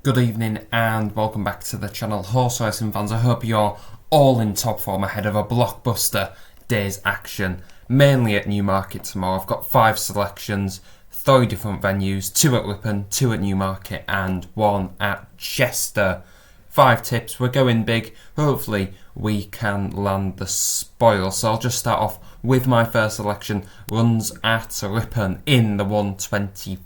Good evening and welcome back to the channel, Horse Racing fans. I hope you're all in top form ahead of a blockbuster day's action, mainly at Newmarket tomorrow. I've got 5 selections, 3 different venues, 2 at Ripon, 2 at Newmarket and 1 at Chester. 5 tips, we're going big. Hopefully we can land the spoil. So I'll just start off with my first selection. Runs at Ripon in the 125.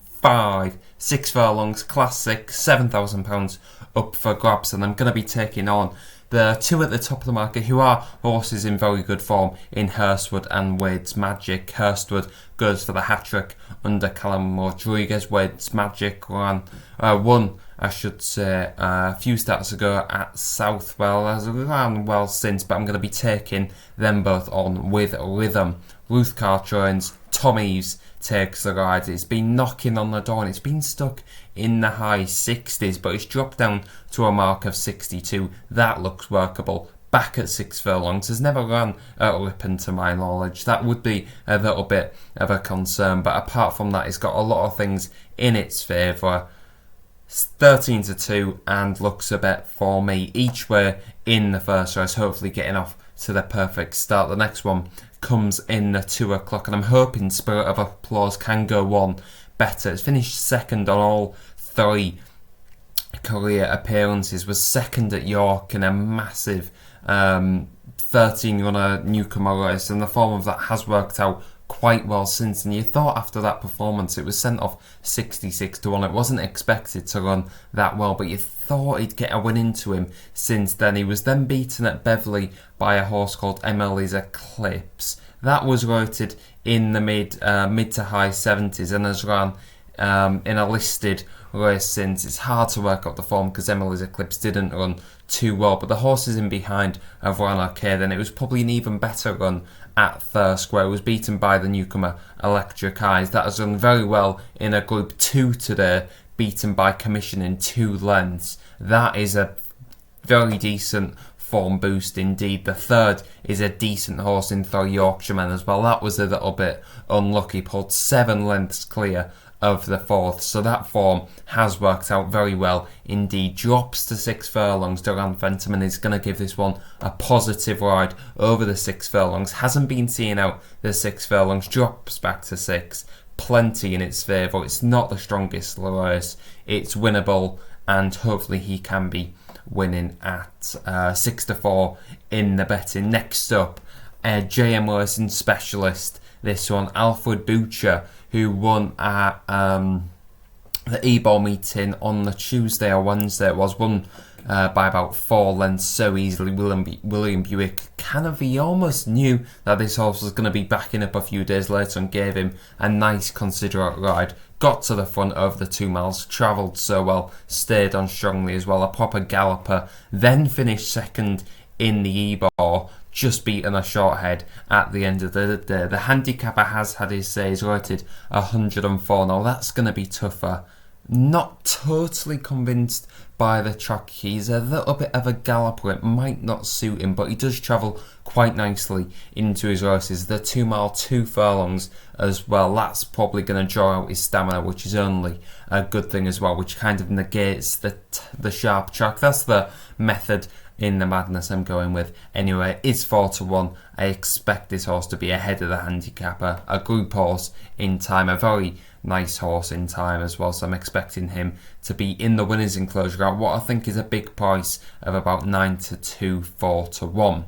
6 furlongs, Class 6, £7,000 up for grabs, and I'm going to be taking on the 2 at the top of the market who are horses in very good form in Hurstwood and Wade's Magic. Hurstwood goes for the hat-trick under Callum Rodriguez. Wade's Magic won a few starts ago at Southwell. Has ran well since, but I'm going to be taking them both on with rhythm. Ruth Carr joins, Tom Eves takes the ride. It's been knocking on the door and it's been stuck in the high 60s, but it's dropped down to a mark of 62. That looks workable. Back at 6 furlongs, has never run at Ripon to my knowledge. That would be a little bit of a concern, but apart from that, it's got a lot of things in its favour. 13-2 and looks a bet for me each way in the first race, hopefully getting off to the perfect start. The next one comes in the 2 o'clock and I'm hoping Spirit of Applause can go one better. It's finished second on all 3 career appearances, was second at York in a massive 13 runner Newcomer race, and the form of that has worked out quite well since. And you thought after that performance it was sent off 66-1. It wasn't expected to run that well, but you thought he'd get a win into him since then. He was then beaten at Beverley by a horse called Emily's Eclipse. That was rated in the mid to high 70s and has run in a listed race since. It's hard to work out the form because Emily's Eclipse didn't run too well, but the horses in behind have run okay. Then it was probably an even better run at Thirsk, where it was beaten by the newcomer Electric Eyes. That has done very well in a Group 2 today, beaten by Commission in 2 lengths. That is a very decent form boost indeed. The third is a decent horse in Thor Yorkshireman as well. That was a little bit unlucky, pulled 7 lengths clear of the 4th, so that form has worked out very well indeed. Drops to 6 furlongs. Duran Fentiman is going to give this one a positive ride over the 6 furlongs. Hasn't been seeing out the 6 furlongs. Drops back to 6. Plenty in its favour. It's not the strongest race. It's winnable, and hopefully he can be winning at 6-4 in the betting. Next up, JM Racing Specialist. This one, Alfred Butcher, who won at the E-Ball meeting on the Tuesday or Wednesday. It was won by about 4 lengths so easily. William Buick he almost knew that this horse was going to be backing up a few days later and gave him a nice considerate ride. Got to the front over the 2 miles, travelled so well, stayed on strongly as well, a proper galloper, then finished second in the E-Ball, just beaten a short head at the end of the day. The handicapper has had his say. He's rated 104. Now that's going to be tougher. Not totally convinced by the track. He's a little bit of a galloper. It might not suit him, but he does travel quite nicely into his races. The 2 mile 2 furlongs as well. That's probably going to draw out his stamina, which is only a good thing as well, which kind of negates the sharp track. That's the method in the madness I'm going with. Anyway, it's 4-1. I expect this horse to be ahead of the handicapper. A group horse in time, a very nice horse in time as well, so I'm expecting him to be in the winners enclosure at what I think is a big price of about 9-2, 4-1.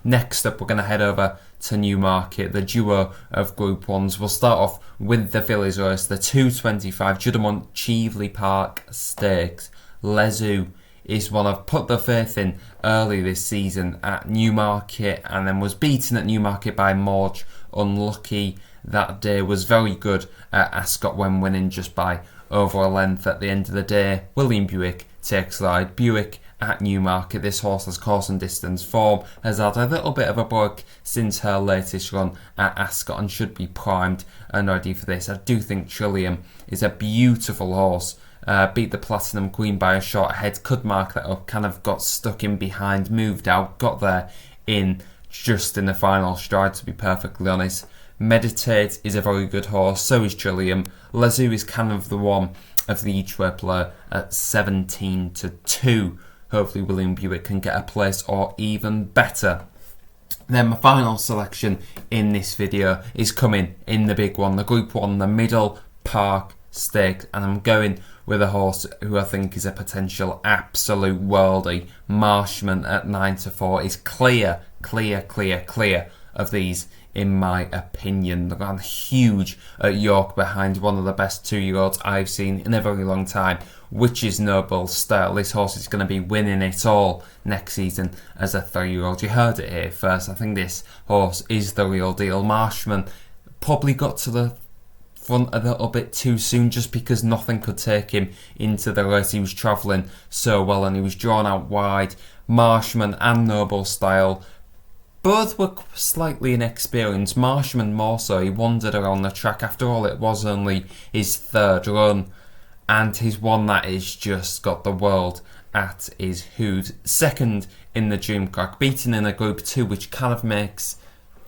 Next up, we're going to head over to Newmarket, the duo of Group 1s. We'll start off with the fillies race, the 225 Juddamont Cheveley Park Stakes. Lezu is one I've put the faith in early this season at Newmarket and then was beaten at Newmarket by Morge. Unlucky that day, was very good at Ascot when winning just by over a length at the end of the day. William Buick takes the ride. Buick at Newmarket. This horse has course and distance form, has had a little bit of a break since her latest run at Ascot and should be primed and ready for this. I do think Trillium is a beautiful horse. Beat the Platinum Queen by a short head, could mark that up, kind of got stuck in behind, moved out, got there just in the final stride, to be perfectly honest. Meditate is a very good horse, so is Trillium. Lezu is kind of the one of the each way player at 17-2. Hopefully William Buick can get a place or even better. Then my final selection in this video is coming in the big one, the Group 1, the Middle Park Stakes, and I'm going with a horse who I think is a potential absolute worldie. Marshman at 9-4 is clear of these in my opinion. They ran huge at York behind one of the best 2-year-olds I've seen in a very long time, which is Noble Style. This horse is going to be winning it all next season as a 3-year-old. You heard it here first. I think this horse is the real deal. Marshman probably got to the front a little bit too soon just because nothing could take him into the race. He was travelling so well and he was drawn out wide. Marshman and Noble Style both were slightly inexperienced. Marshman more so. He wandered around the track. After all, it was only his 3rd run, and he's one that has just got the world at his hood. 2nd in the Dreamcrack, beaten in a Group 2, which kind of makes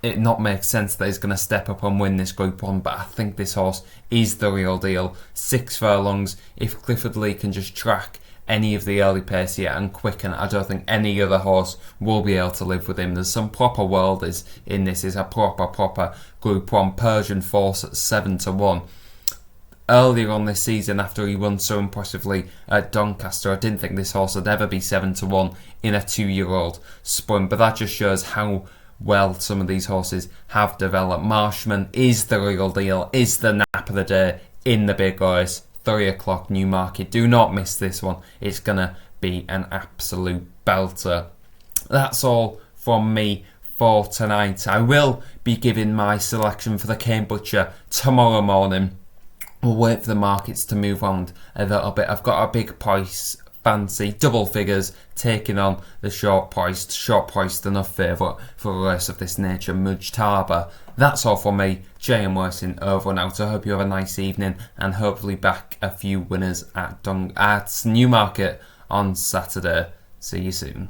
it not make sense that he's going to step up and win this Group 1, but I think this horse is the real deal. 6 furlongs. If Clifford Lee can just track any of the early pace here and quicken, I don't think any other horse will be able to live with him. There's some proper worldies in this. Is a proper Group 1. Persian Force at 7-1. Earlier on this season, after he won so impressively at Doncaster, I didn't think this horse would ever be 7-1 in a 2-year-old sprint, but that just shows how well some of these horses have developed. Marshman is the real deal, is the nap of the day in the big race. 3 o'clock Newmarket. Do not miss this one. It's going to be an absolute belter. That's all from me for tonight. I will be giving my selection for the Cane Butcher tomorrow morning. We'll wait for the markets to move on a little bit. I've got a big price fancy, double figures, taking on the short priced enough favourite for a race of this nature, Mujtaba. That's all from me, J.M. Worthing, over and out. I hope you have a nice evening and hopefully back a few winners at Newmarket on Saturday. See you soon.